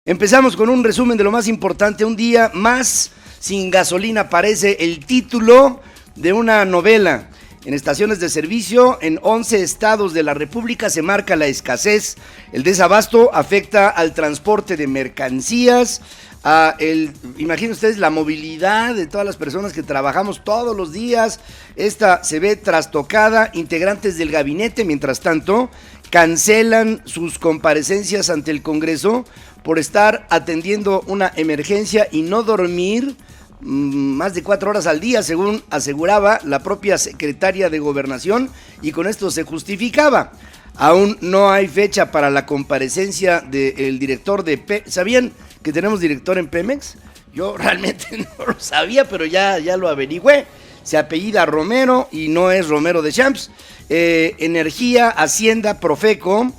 Empezamos con un resumen de lo más importante. Un día más sin gasolina parece el título de una novela. En estaciones de servicio en 11 estados de la República se marca la escasez. El desabasto afecta al transporte de mercancías, imaginen ustedes la movilidad de todas las personas que trabajamos todos los días. Esta se ve trastocada. Integrantes del gabinete, mientras tanto, cancelan sus comparecencias ante el Congreso por estar atendiendo una emergencia y no dormir más de 4 horas al día, según aseguraba la propia secretaria de Gobernación, y con esto se justificaba. Aún no hay fecha para la comparecencia del director de Pemex. ¿Sabían que tenemos director en Pemex? Yo realmente no lo sabía, pero ya lo averigüé. Se apellida Romero y no es Romero de Champs. Energía, Hacienda, Profeco,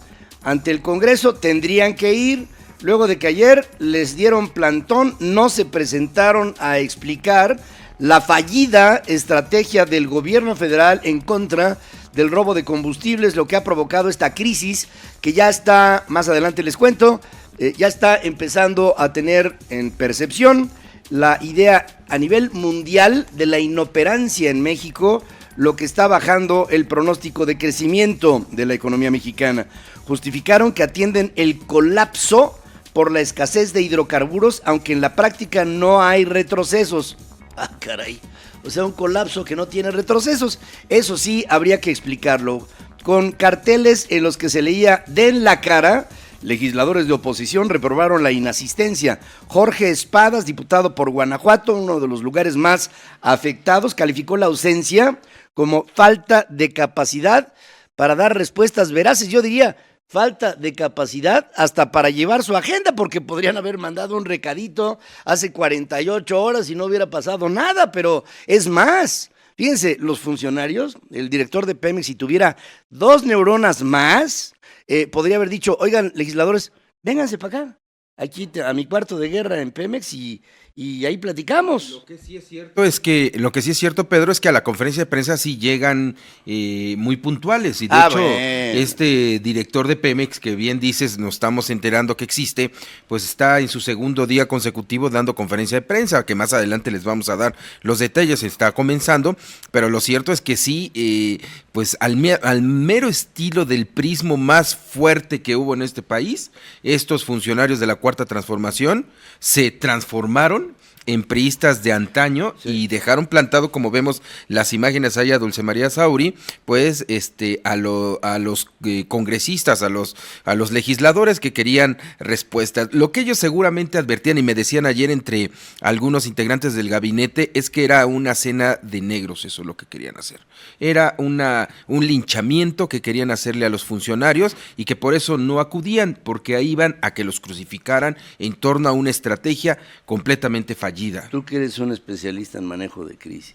ante el Congreso tendrían que ir. Luego de que ayer les dieron plantón, no se presentaron a explicar la fallida estrategia del gobierno federal en contra del robo de combustibles, lo que ha provocado esta crisis que ya está, más adelante les cuento, ya está empezando a tener en percepción la idea a nivel mundial de la inoperancia en México, lo que está bajando el pronóstico de crecimiento de la economía mexicana. Justificaron que atienden el colapso por la escasez de hidrocarburos, aunque en la práctica no hay retrocesos. Ah, caray. O sea, un colapso que no tiene retrocesos. Eso sí, habría que explicarlo. Con carteles en los que se leía "den la cara", legisladores de oposición reprobaron la inasistencia. Jorge Espadas, diputado por Guanajuato, uno de los lugares más afectados, calificó la ausencia como falta de capacidad para dar respuestas veraces. Yo diría falta de capacidad hasta para llevar su agenda, porque podrían haber mandado un recadito hace 48 horas y no hubiera pasado nada, pero es más. Fíjense, los funcionarios, el director de Pemex, si tuviera 2 neuronas más, podría haber dicho: oigan, legisladores, vénganse para acá, aquí a mi cuarto de guerra en Pemex y ahí platicamos. Lo que sí es cierto, Pedro, es que a la conferencia de prensa sí llegan muy puntuales, y de hecho, este director de Pemex, que bien dices, nos estamos enterando que existe, pues está en su segundo día consecutivo dando conferencia de prensa, que más adelante les vamos a dar los detalles, está comenzando, pero lo cierto es que sí, pues al mero estilo del prismo más fuerte que hubo en este país, estos funcionarios de la Cuarta Transformación se transformaron en priistas de antaño, sí, y dejaron plantado, como vemos las imágenes ahí, a Dulce María Sauri, pues a los congresistas, a los legisladores que querían respuestas. Lo que ellos seguramente advertían y me decían ayer entre algunos integrantes del gabinete es que era una cena de negros, eso es lo que querían hacer. Era un linchamiento que querían hacerle a los funcionarios y que por eso no acudían, porque ahí iban a que los crucificaran en torno a una estrategia completamente fallida. Tú que eres un especialista en manejo de crisis,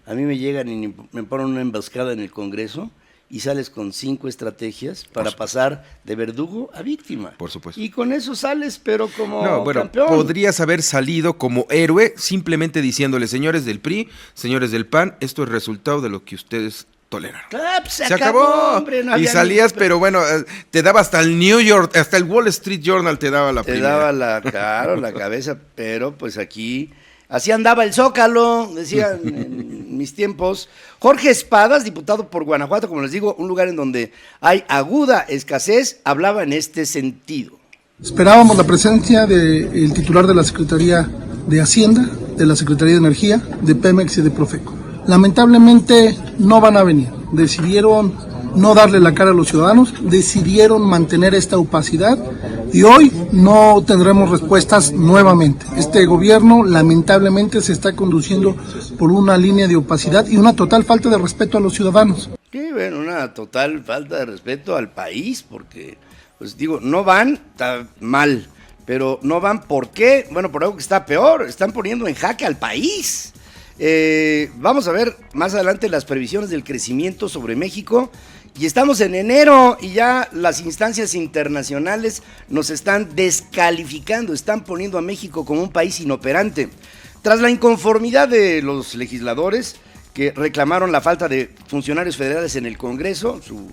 a mí me llegan y me ponen una emboscada en el Congreso y sales con 5 estrategias para pasar de verdugo a víctima. Por supuesto. Y con eso sales, pero como campeón. Podrías haber salido como héroe simplemente diciéndole: señores del PRI, señores del PAN, esto es resultado de lo que ustedes toleran. Pues se acabó, hombre, no y salías, pero bueno, te daba hasta el New York, hasta el Wall Street Journal te daba la primera. Te daba la cabeza, pero pues aquí, así andaba el Zócalo, decían en mis tiempos. Jorge Espadas, diputado por Guanajuato, como les digo, un lugar en donde hay aguda escasez, hablaba en este sentido. Esperábamos la presencia del titular de la Secretaría de Hacienda, de la Secretaría de Energía, de Pemex y de Profeco. Lamentablemente no van a venir, decidieron no darle la cara a los ciudadanos, decidieron mantener esta opacidad y hoy no tendremos respuestas nuevamente. Este gobierno lamentablemente se está conduciendo por una línea de opacidad y una total falta de respeto a los ciudadanos. Sí, bueno, una total falta de respeto al país, porque, pues digo, no van, está mal, pero no van, ¿por qué? Bueno, por algo que está peor, están poniendo en jaque al país. Vamos a ver más adelante las previsiones del crecimiento sobre México y estamos en enero y ya las instancias internacionales nos están descalificando, están poniendo a México como un país inoperante. Tras la inconformidad de los legisladores que reclamaron la falta de funcionarios federales en el Congreso, su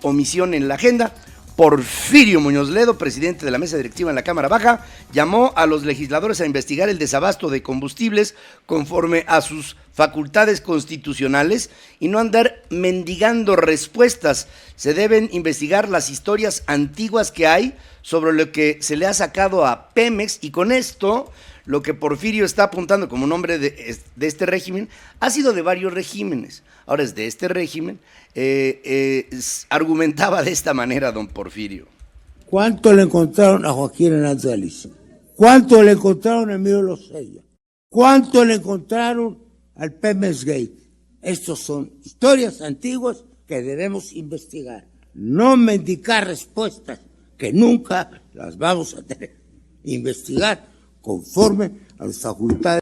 omisión en la agenda, Porfirio Muñoz Ledo, presidente de la mesa directiva en la Cámara Baja, llamó a los legisladores a investigar el desabasto de combustibles conforme a sus facultades constitucionales y no andar mendigando respuestas. Se deben investigar las historias antiguas que hay sobre lo que se le ha sacado a Pemex, y con esto lo que Porfirio está apuntando como nombre de este régimen ha sido de varios regímenes. Ahora es de este régimen. Argumentaba de esta manera don Porfirio. ¿Cuánto le encontraron a Joaquín Hernández Galicia? ¿Cuánto le encontraron a Emilio Lozoya? ¿Cuánto le encontraron al Pemex Gate? Estos son historias antiguas que debemos investigar, no mendigar respuestas que nunca las vamos a tener. Investigar conforme a las facultades.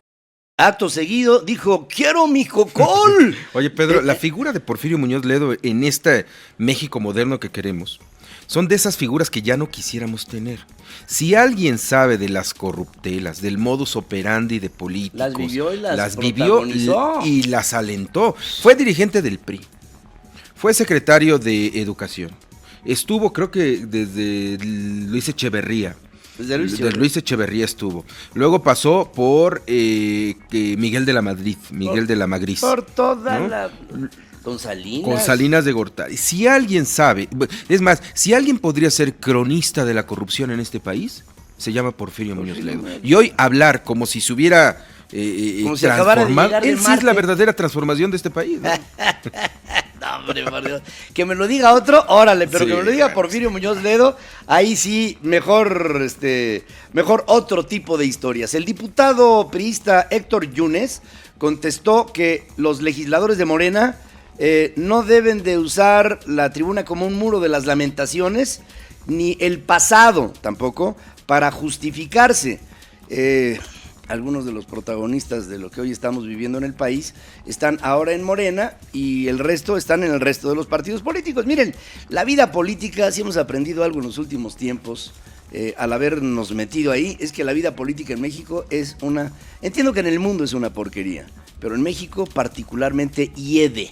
Acto seguido dijo, quiero mi cocol. Oye, Pedro, la figura de Porfirio Muñoz Ledo en este México moderno que queremos, son de esas figuras que ya no quisiéramos tener. Si alguien sabe de las corruptelas, del modus operandi de políticos, las vivió y las alentó. Fue dirigente del PRI, fue secretario de Educación, estuvo creo que desde Luis Echeverría. Desde Luis Echeverría estuvo. Luego pasó por Miguel de la Madrid, Miguel de la Magris. Por toda, ¿no? Con Salinas de Gortari. Si alguien sabe, es más, si alguien podría ser cronista de la corrupción en este país, se llama Porfirio Muñoz Ledo. Y hoy hablar como si se hubiera como si acabara de llegar de él sí es la verdadera transformación de este país, ¿no? No, hombre, por Dios. Que me lo diga otro, órale, pero sí, que me lo diga Porfirio Muñoz Ledo, ahí sí, mejor otro tipo de historias. El diputado priista Héctor Yunes contestó que los legisladores de Morena no deben de usar la tribuna como un muro de las lamentaciones, ni el pasado tampoco, para justificarse. Algunos de los protagonistas de lo que hoy estamos viviendo en el país están ahora en Morena y el resto están en el resto de los partidos políticos. Miren, la vida política, si hemos aprendido algo en los últimos tiempos, al habernos metido ahí, es que la vida política en México es entiendo que en el mundo es una porquería, pero en México particularmente hiede.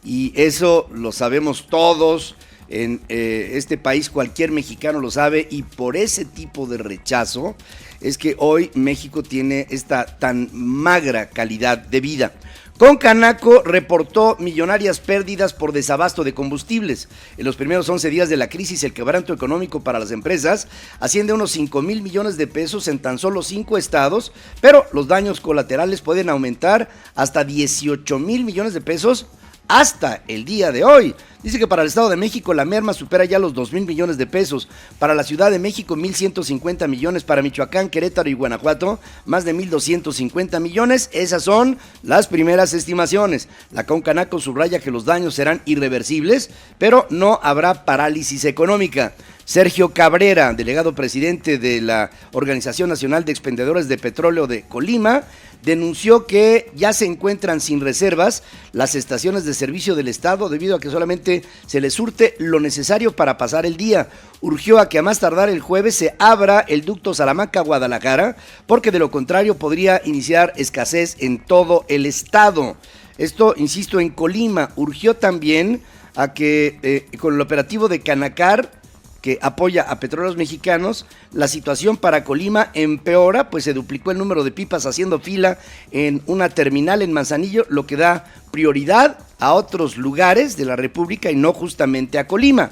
Y eso lo sabemos todos. En este país cualquier mexicano lo sabe, y por ese tipo de rechazo es que hoy México tiene esta tan magra calidad de vida. Concanaco reportó millonarias pérdidas por desabasto de combustibles. En los primeros 11 días de la crisis, el quebranto económico para las empresas asciende a unos 5,000 millones de pesos en tan solo 5 estados, pero los daños colaterales pueden aumentar hasta 18,000 millones de pesos hasta el día de hoy. Dice que para el Estado de México la merma supera ya los 2,000 millones de pesos. Para la Ciudad de México, 1,150 millones. Para Michoacán, Querétaro y Guanajuato, más de 1,250 millones. Esas son las primeras estimaciones. La Concanaco subraya que los daños serán irreversibles, pero no habrá parálisis económica. Sergio Cabrera, delegado presidente de la Organización Nacional de Expendedores de Petróleo de Colima, denunció que ya se encuentran sin reservas las estaciones de servicio del Estado debido a que solamente se les surte lo necesario para pasar el día. Urgió a que a más tardar el jueves se abra el ducto Salamanca-Guadalajara, porque de lo contrario podría iniciar escasez en todo el estado. Esto, insisto, en Colima. Urgió también a que con el operativo de Canacar, que apoya a Petróleos Mexicanos, la situación para Colima empeora, pues se duplicó el número de pipas haciendo fila en una terminal en Manzanillo, lo que da prioridad a otros lugares de la República y no justamente a Colima.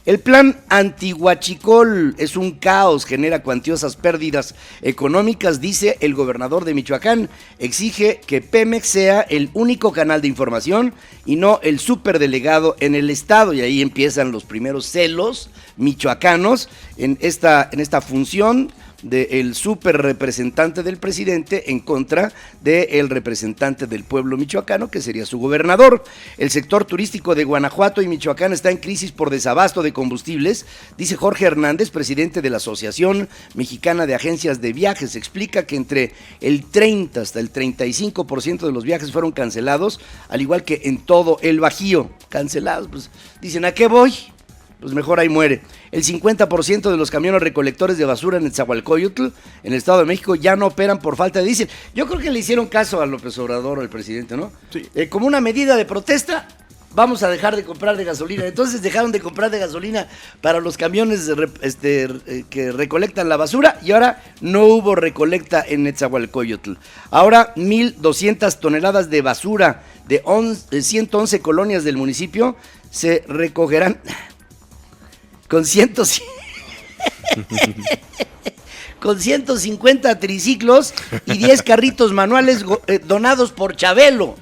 El plan antihuachicol es un caos, genera cuantiosas pérdidas económicas, dice el gobernador de Michoacán. Exige que Pemex sea el único canal de información y no el superdelegado en el estado. Y ahí empiezan los primeros celos michoacanos en esta función del super representante del presidente en contra del representante del pueblo michoacano, que sería su gobernador. El sector turístico de Guanajuato y Michoacán está en crisis por desabasto de combustibles, dice Jorge Hernández, presidente de la Asociación Mexicana de Agencias de Viajes. Explica que entre el 30 hasta el 35% de los viajes fueron cancelados, al igual que en todo el Bajío. Cancelados, pues dicen, ¿a qué voy? Pues mejor ahí muere. El 50% de los camiones recolectores de basura en Nezahualcóyotl, en el Estado de México, ya no operan por falta de diésel. Yo creo que le hicieron caso a López Obrador, al presidente, ¿no? Sí. Como una medida de protesta, vamos a dejar de comprar de gasolina. Entonces dejaron de comprar de gasolina para los camiones que recolectan la basura y ahora no hubo recolecta en Netzahualcóyotl. Ahora 1,200 toneladas de basura de 111 colonias del municipio se recogerán con 150 triciclos y 10 carritos manuales donados por Chabelo.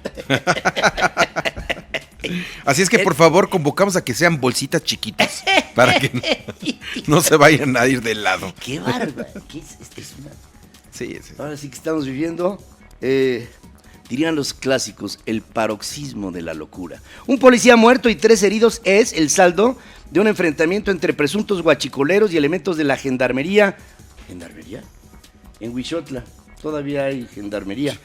Así es que por favor convocamos a que sean bolsitas chiquitas para que no se vayan a ir de lado. ¡Qué bárbaro! Sí. Ahora sí que estamos viviendo, dirían los clásicos, el paroxismo de la locura. Un policía muerto y 3 heridos es el saldo de un enfrentamiento entre presuntos guachicoleros y elementos de la gendarmería. ¿Gendarmería? En Huixotla. Todavía hay gendarmería.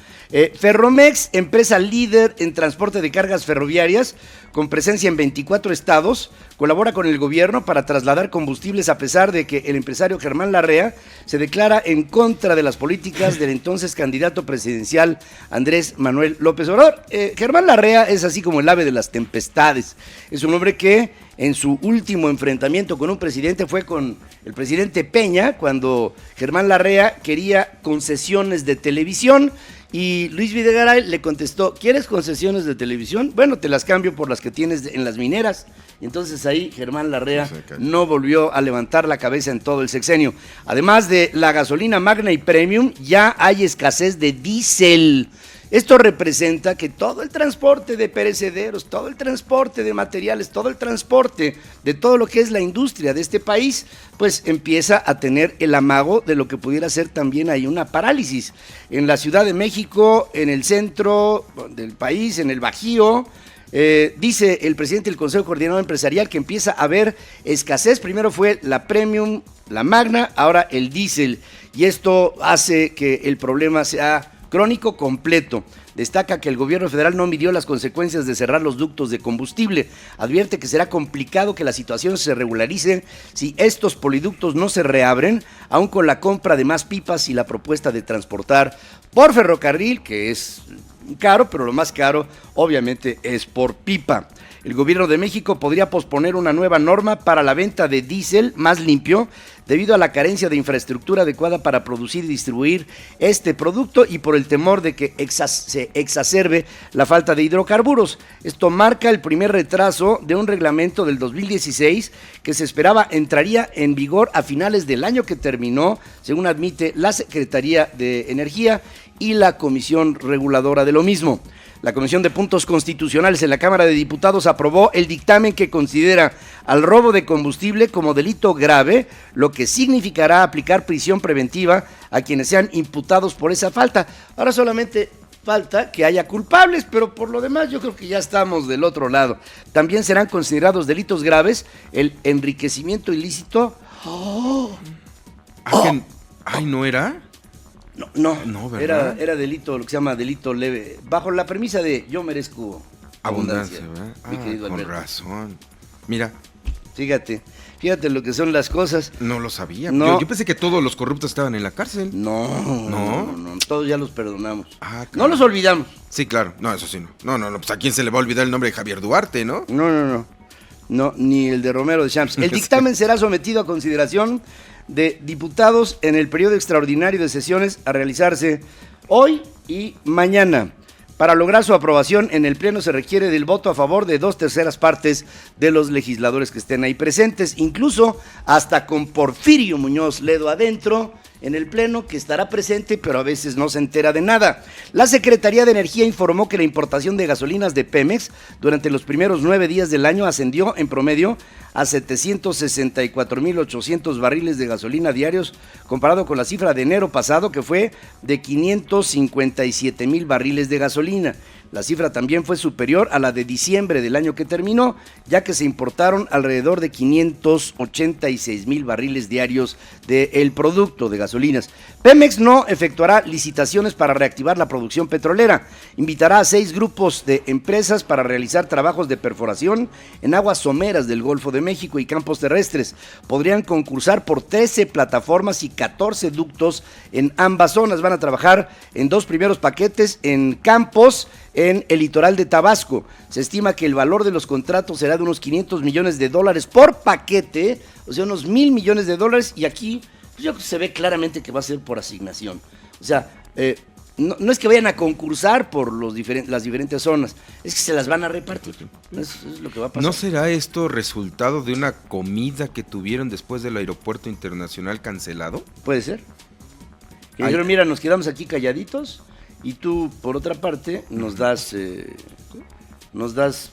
Ferromex, empresa líder en transporte de cargas ferroviarias, con presencia en 24 estados, colabora con el gobierno para trasladar combustibles a pesar de que el empresario Germán Larrea se declara en contra de las políticas del entonces candidato presidencial Andrés Manuel López Obrador. Germán Larrea es así como el ave de las tempestades. Es un hombre que en su último enfrentamiento con un presidente fue con el presidente Peña, cuando Germán Larrea quería concesiones de televisión. Y Luis Videgaray le contestó, ¿quieres concesiones de televisión? Bueno, te las cambio por las que tienes en las mineras. Y entonces ahí Germán Larrea no volvió a levantar la cabeza en todo el sexenio. Además de la gasolina Magna y Premium, ya hay escasez de diésel. Esto representa que todo el transporte de perecederos, todo el transporte de materiales, todo el transporte de todo lo que es la industria de este país, pues empieza a tener el amago de lo que pudiera ser también ahí una parálisis. En la Ciudad de México, en el centro del país, en el Bajío, dice el presidente del Consejo Coordinador Empresarial que empieza a haber escasez. Primero fue la Premium, la Magna, ahora el diésel. Y esto hace que el problema sea crónico completo. Destaca que el gobierno federal no midió las consecuencias de cerrar los ductos de combustible. Advierte que será complicado que la situación se regularice si estos poliductos no se reabren, aun con la compra de más pipas y la propuesta de transportar por ferrocarril, que es caro, pero lo más caro obviamente es por pipa. El gobierno de México podría posponer una nueva norma para la venta de diésel más limpio debido a la carencia de infraestructura adecuada para producir y distribuir este producto y por el temor de que se exacerbe la falta de hidrocarburos. Esto marca el primer retraso de un reglamento del 2016 que se esperaba entraría en vigor a finales del año que terminó, según admite la Secretaría de Energía y la Comisión Reguladora de lo mismo. La Comisión de Puntos Constitucionales en la Cámara de Diputados aprobó el dictamen que considera al robo de combustible como delito grave, lo que significará aplicar prisión preventiva a quienes sean imputados por esa falta. Ahora solamente falta que haya culpables, pero por lo demás yo creo que ya estamos del otro lado. También serán considerados delitos graves el enriquecimiento ilícito. Ay, ¿no era? No, era delito, lo que se llama delito leve, bajo la premisa de yo merezco abundancia, ¿verdad? Mi querido con Alberto. Razón. Mira. Fíjate lo que son las cosas. No lo sabía. No. Yo pensé que todos los corruptos estaban en la cárcel. No, todos ya los perdonamos. Claro. No los olvidamos. Sí, claro. No, eso sí no. No, pues a quién se le va a olvidar el nombre de Javier Duarte, ¿no? No, ni el de Romero de Champs. El dictamen será sometido a consideración de diputados en el periodo extraordinario de sesiones a realizarse hoy y mañana. Para lograr su aprobación en el Pleno se requiere del voto a favor de 2/3 partes de los legisladores que estén ahí presentes, incluso hasta con Porfirio Muñoz Ledo adentro en el Pleno, que estará presente, pero a veces no se entera de nada. La Secretaría de Energía informó que la importación de gasolinas de Pemex durante los primeros 9 días del año ascendió en promedio a 764,800 barriles de gasolina diarios, comparado con la cifra de enero pasado, que fue de 557,000 barriles de gasolina. La cifra también fue superior a la de diciembre del año que terminó, ya que se importaron alrededor de 586,000 barriles diarios del producto de gasolinas. Pemex no efectuará licitaciones para reactivar la producción petrolera. Invitará a 6 grupos de empresas para realizar trabajos de perforación en aguas someras del Golfo de México y campos terrestres. Podrían concursar por 13 plataformas y 14 ductos en ambas zonas. Van a trabajar en 2 primeros paquetes en campos en el litoral de Tabasco. Se estima que el valor de los contratos será de unos $500 millones por paquete, o sea, unos $1,000 millones, y aquí pues, yo creo que se ve claramente que va a ser por asignación. O sea, no es que vayan a concursar por las diferentes zonas, es que se las van a repartir. Eso es lo que va a pasar. ¿No será esto resultado de una comida que tuvieron después del aeropuerto internacional cancelado? Puede ser. Que dijeron, mira, nos quedamos aquí calladitos y tú, por otra parte, nos das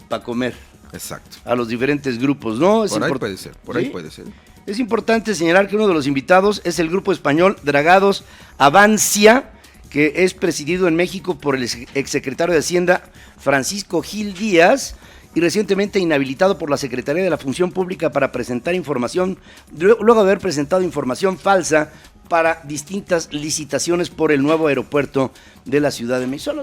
para comer. Exacto. A los diferentes grupos, ¿no? Por ahí puede ser, por ahí puede ser. Es importante señalar que uno de los invitados es el grupo español Dragados Avancia, que es presidido en México por el exsecretario de Hacienda Francisco Gil Díaz y recientemente inhabilitado por la Secretaría de la Función Pública para presentar información, luego de haber presentado información falsa para distintas licitaciones por el nuevo aeropuerto de la Ciudad de México.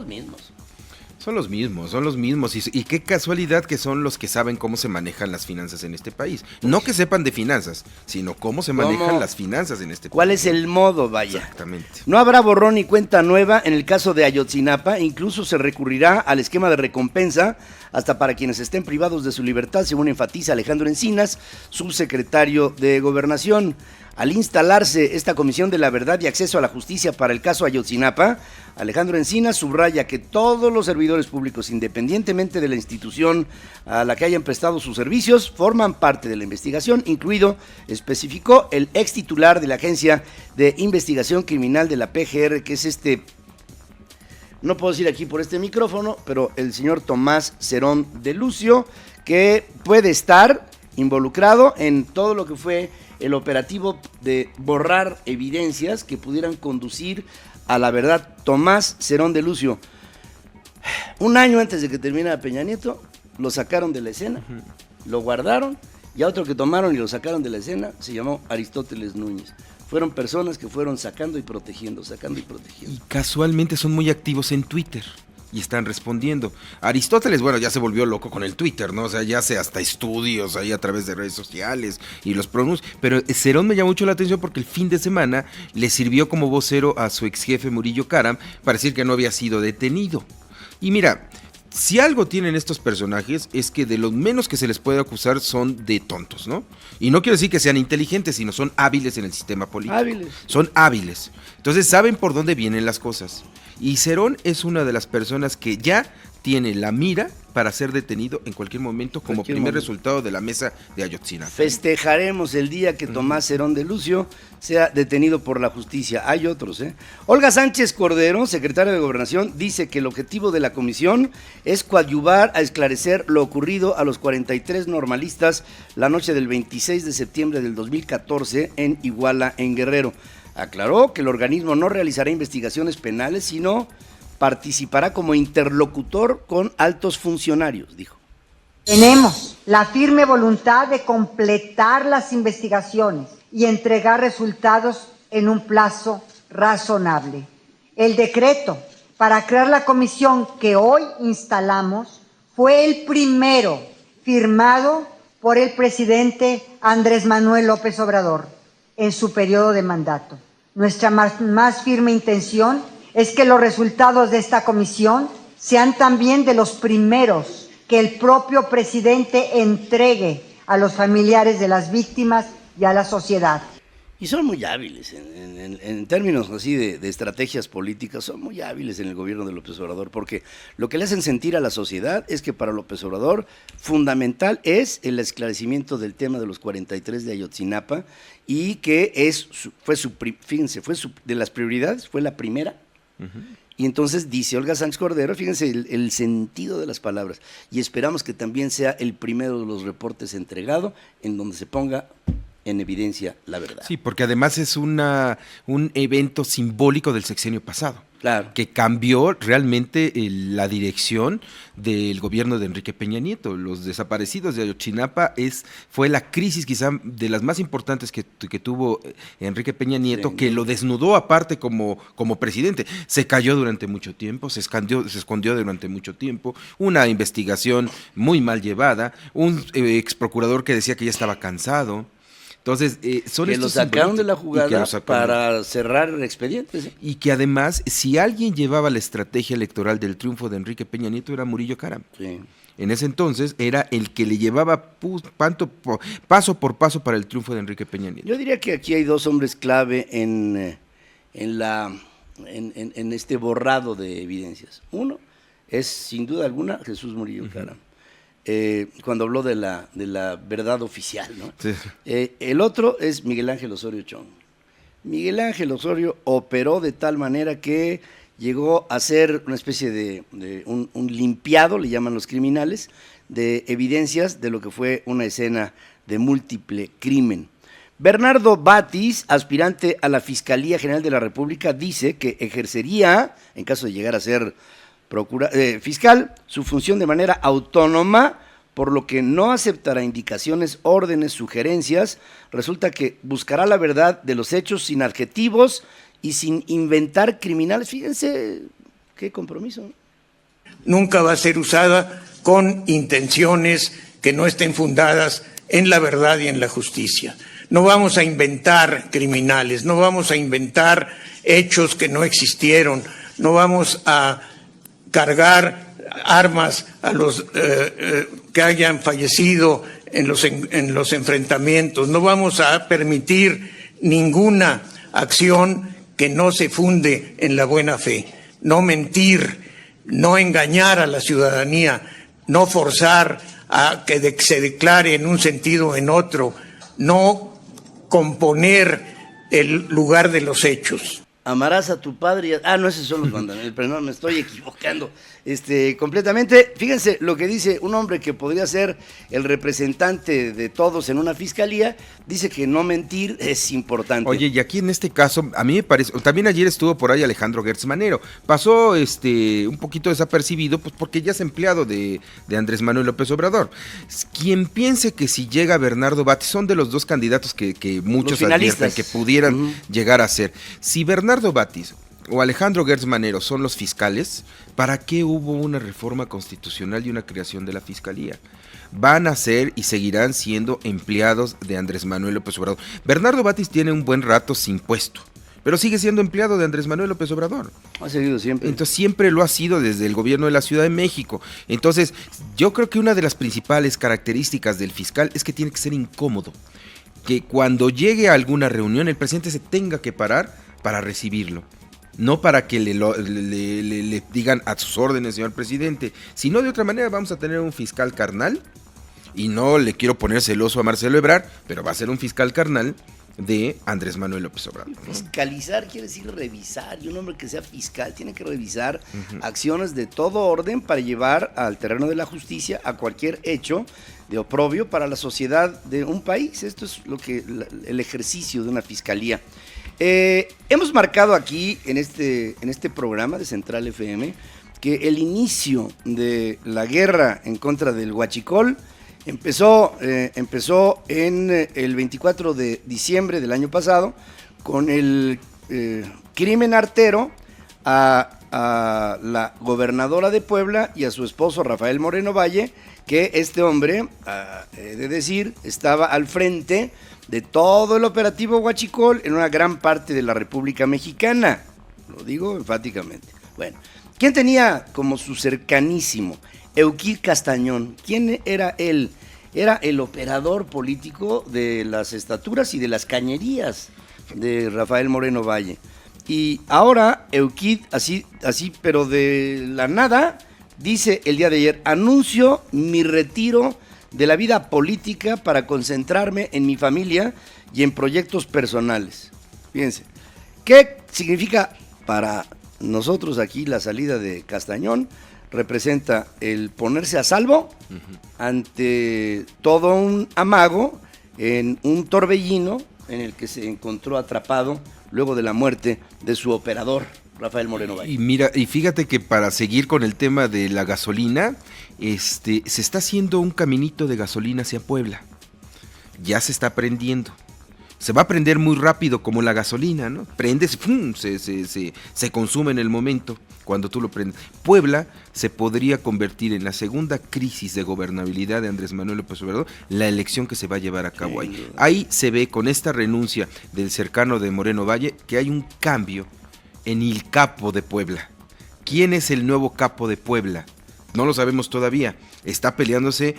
Son los mismos. Y qué casualidad que son los que saben cómo se manejan las finanzas en este país. No que sepan de finanzas, sino cómo se manejan las finanzas en este país. ¿Cuál es el modo, vaya? Exactamente. No habrá borrón ni cuenta nueva en el caso de Ayotzinapa. Incluso se recurrirá al esquema de recompensa hasta para quienes estén privados de su libertad, según enfatiza Alejandro Encinas, subsecretario de Gobernación. Al instalarse esta Comisión de la Verdad y Acceso a la Justicia para el caso Ayotzinapa, Alejandro Encinas subraya que todos los servidores públicos, independientemente de la institución a la que hayan prestado sus servicios, forman parte de la investigación, incluido, especificó, el ex titular de la Agencia de Investigación Criminal de la PGR, que es no puedo decir aquí por este micrófono, pero el señor Tomás Cerón de Lucio, que puede estar involucrado en todo lo que fue el operativo de borrar evidencias que pudieran conducir a la verdad. Tomás Cerón de Lucio, un año antes de que terminara Peña Nieto, lo sacaron de la escena, lo guardaron, y a otro que tomaron y lo sacaron de la escena se llamó Aristóteles Núñez. Fueron personas que fueron sacando y protegiendo. Y casualmente son muy activos en Twitter. Y están respondiendo. Aristóteles, bueno, ya se volvió loco con el Twitter, ¿no? O sea, ya hace hasta estudios ahí a través de redes sociales y los pronuncia. Pero Cerón me llamó mucho la atención porque el fin de semana le sirvió como vocero a su ex jefe Murillo Karam para decir que no había sido detenido. Y mira, si algo tienen estos personajes es que de lo menos que se les puede acusar son de tontos, ¿no? Y no quiero decir que sean inteligentes, sino son hábiles en el sistema político. Son hábiles. Entonces saben por dónde vienen las cosas. Y Cerón es una de las personas que ya tiene la mira para ser detenido en cualquier momento como primer resultado de la mesa de Ayotzinapa. Festejaremos el día que Tomás Cerón de Lucio sea detenido por la justicia. Hay otros, ¿eh? Olga Sánchez Cordero, secretaria de Gobernación, dice que el objetivo de la comisión es coadyuvar a esclarecer lo ocurrido a los 43 normalistas la noche del 26 de septiembre del 2014 en Iguala, en Guerrero. Aclaró que el organismo no realizará investigaciones penales, sino participará como interlocutor con altos funcionarios, dijo. Tenemos la firme voluntad de completar las investigaciones y entregar resultados en un plazo razonable. El decreto para crear la comisión que hoy instalamos fue el primero firmado por el presidente Andrés Manuel López Obrador en su periodo de mandato. Nuestra más firme intención es que los resultados de esta comisión sean también de los primeros que el propio presidente entregue a los familiares de las víctimas y a la sociedad. Y son muy hábiles, en términos así de estrategias políticas, son muy hábiles en el gobierno de López Obrador, porque lo que le hacen sentir a la sociedad es que para López Obrador fundamental es el esclarecimiento del tema de los 43 de Ayotzinapa, y que fue de las prioridades, fue la primera. Y entonces dice Olga Sánchez Cordero, fíjense el sentido de las palabras, y esperamos que también sea el primero de los reportes entregado en donde se ponga en evidencia la verdad. Sí, porque además es un evento simbólico del sexenio pasado. Claro. Que cambió realmente la dirección del gobierno de Enrique Peña Nieto. Los desaparecidos de Ayotzinapa fue la crisis quizá de las más importantes que tuvo Enrique Peña Nieto, sí, que lo desnudó aparte como presidente. Se cayó durante mucho tiempo, se escondió durante mucho tiempo, una investigación muy mal llevada, un ex procurador que decía que ya estaba cansado. Entonces, que lo sacaron de la jugada para cerrar expedientes. Y que además, si alguien llevaba la estrategia electoral del triunfo de Enrique Peña Nieto, era Murillo Karam. Sí. En ese entonces era el que le llevaba paso por paso para el triunfo de Enrique Peña Nieto. Yo diría que aquí hay dos hombres clave en este borrado de evidencias. Uno es, sin duda alguna, Jesús Murillo Karam. Cuando habló de la verdad oficial, ¿no? Sí. El otro es Miguel Ángel Osorio Chong. Miguel Ángel Osorio operó de tal manera que llegó a ser una especie de un limpiado, le llaman los criminales, de evidencias de lo que fue una escena de múltiple crimen. Bernardo Batis, aspirante a la Fiscalía General de la República, dice que ejercería, en caso de llegar a ser fiscal, su función de manera autónoma, por lo que no aceptará indicaciones, órdenes, sugerencias. Resulta que buscará la verdad de los hechos sin adjetivos y sin inventar criminales. Fíjense qué compromiso. Nunca va a ser usada con intenciones que no estén fundadas en la verdad y en la justicia. No vamos a inventar criminales, no vamos a inventar hechos que no existieron, no vamos a cargar armas a los que hayan fallecido en los enfrentamientos. No vamos a permitir ninguna acción que no se funde en la buena fe. No mentir, no engañar a la ciudadanía, no forzar a que se declare en un sentido o en otro, no componer el lugar de los hechos. Amarás a tu padre no, esos son los mandamientos, pero no, me estoy equivocando completamente. Fíjense lo que dice un hombre que podría ser el representante de todos en una fiscalía, dice que no mentir es importante. Oye, y aquí en este caso, a mí me parece, también ayer estuvo por ahí Alejandro Gertz Manero, pasó un poquito desapercibido, pues porque ya es empleado de Andrés Manuel López Obrador. Quien piense que si llega Bernardo Batis, son de los dos candidatos que muchos advierten que pudieran llegar a ser. Si Bernardo Batis o Alejandro Gertz Manero son los fiscales, ¿para qué hubo una reforma constitucional y una creación de la fiscalía? Van a ser y seguirán siendo empleados de Andrés Manuel López Obrador. Bernardo Batis tiene un buen rato sin puesto, pero sigue siendo empleado de Andrés Manuel López Obrador. Ha seguido siempre. Entonces siempre lo ha sido desde el gobierno de la Ciudad de México. Entonces yo creo que una de las principales características del fiscal es que tiene que ser incómodo, que cuando llegue a alguna reunión el presidente se tenga que parar para recibirlo. No para que le digan a sus órdenes, señor presidente, sino de otra manera vamos a tener un fiscal carnal, y no le quiero poner celoso a Marcelo Ebrard, pero va a ser un fiscal carnal de Andrés Manuel López Obrador. Fiscalizar quiere decir revisar, y un hombre que sea fiscal tiene que revisar acciones de todo orden para llevar al terreno de la justicia a cualquier hecho de oprobio para la sociedad de un país. Esto es el ejercicio de una fiscalía. Hemos marcado aquí en este programa de Central FM que el inicio de la guerra en contra del huachicol empezó en el 24 de diciembre del año pasado con el crimen artero a la gobernadora de Puebla y a su esposo Rafael Moreno Valle, que este hombre, he de decir, estaba al frente de todo el operativo Huachicol en una gran parte de la República Mexicana. Lo digo enfáticamente. Bueno, ¿quién tenía como su cercanísimo? Euquid Castañón. ¿Quién era él? Era el operador político de las estaturas y de las cañerías de Rafael Moreno Valle. Y ahora Euquid, así, pero de la nada, dice el día de ayer: anuncio mi retiro de la vida política para concentrarme en mi familia y en proyectos personales. Fíjense, ¿qué significa para nosotros aquí la salida de Castañón? Representa el ponerse a salvo ante todo un amago en un torbellino en el que se encontró atrapado luego de la muerte de su operador, Rafael Moreno Valle. Y mira, y fíjate que para seguir con el tema de la gasolina, se está haciendo un caminito de gasolina hacia Puebla. Ya se está prendiendo. Se va a prender muy rápido como la gasolina, ¿no? Prendes, ¡pum!, se consume en el momento cuando tú lo prendes. Puebla se podría convertir en la segunda crisis de gobernabilidad de Andrés Manuel López Obrador, la elección que se va a llevar a cabo ahí. Ahí se ve con esta renuncia del cercano de Moreno Valle que hay un cambio en el capo de Puebla. ¿Quién es el nuevo capo de Puebla? No lo sabemos todavía. Está peleándose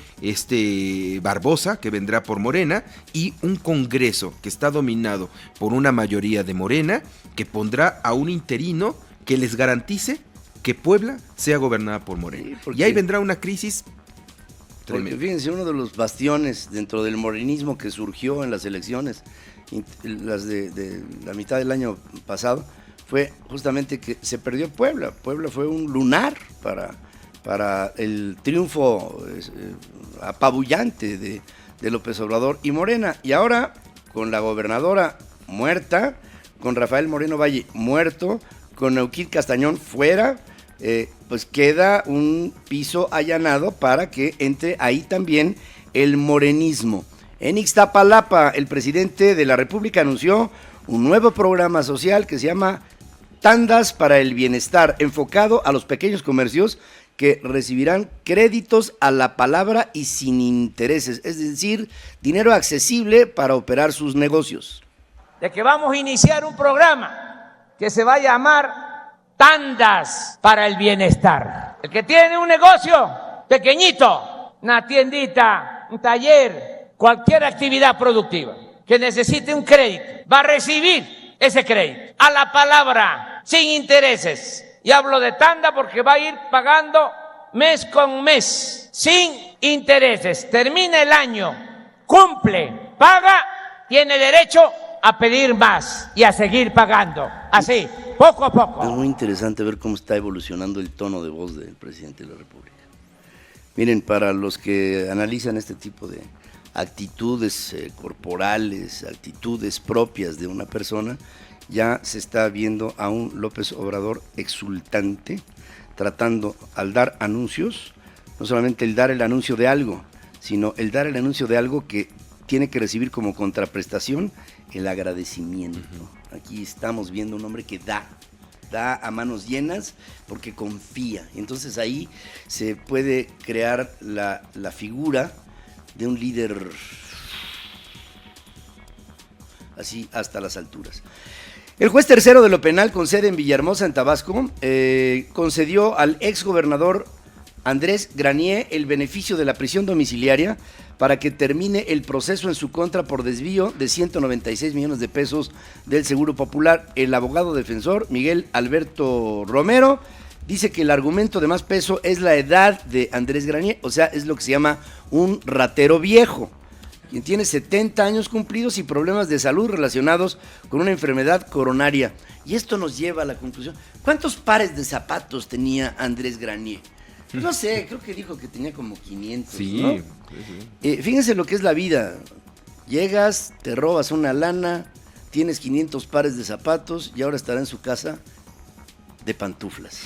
Barbosa, que vendrá por Morena, y un Congreso que está dominado por una mayoría de Morena, que pondrá a un interino que les garantice que Puebla sea gobernada por Morena. Sí, y ahí vendrá una crisis tremenda. Porque fíjense, uno de los bastiones dentro del morenismo que surgió en las elecciones, las de la mitad del año pasado, fue justamente que se perdió Puebla. Puebla fue un lunar para el triunfo apabullante de López Obrador y Morena. Y ahora, con la gobernadora muerta, con Rafael Moreno Valle muerto, con Euclid Castañón fuera, pues queda un piso allanado para que entre ahí también el morenismo. En Ixtapalapa, el presidente de la República anunció un nuevo programa social que se llama Tandas para el Bienestar, enfocado a los pequeños comercios que recibirán créditos a la palabra y sin intereses, es decir, dinero accesible para operar sus negocios. De que vamos a iniciar un programa que se va a llamar Tandas para el Bienestar. El que tiene un negocio pequeñito, una tiendita, un taller, cualquier actividad productiva que necesite un crédito, va a recibir ese crédito a la palabra, sin intereses. Y hablo de tanda porque va a ir pagando mes con mes, sin intereses. Termina el año, cumple, paga, tiene derecho a pedir más y a seguir pagando. Así, poco a poco. Es muy interesante ver cómo está evolucionando el tono de voz del presidente de la República. Miren, para los que analizan este tipo de actitudes corporales, actitudes propias de una persona, ya se está viendo a un López Obrador exultante, tratando al dar anuncios, no solamente el dar el anuncio de algo, sino el dar el anuncio de algo que tiene que recibir como contraprestación el agradecimiento. Aquí estamos viendo un hombre que da a manos llenas porque confía. Entonces ahí se puede crear la figura de un líder así hasta las alturas. El juez tercero de lo penal con sede en Villahermosa, en Tabasco, concedió al exgobernador Andrés Granier el beneficio de la prisión domiciliaria para que termine el proceso en su contra por desvío de 196 millones de pesos del Seguro Popular. El abogado defensor, Miguel Alberto Romero, dice que el argumento de más peso es la edad de Andrés Granier, o sea, es lo que se llama un ratero viejo, quien tiene 70 años cumplidos y problemas de salud relacionados con una enfermedad coronaria. Y esto nos lleva a la conclusión. ¿Cuántos pares de zapatos tenía Andrés Granier? No sé, creo que dijo que tenía como 500, sí, ¿no? Sí. Fíjense lo que es la vida. Llegas, te robas una lana, tienes 500 pares de zapatos y ahora estará en su casa de pantuflas.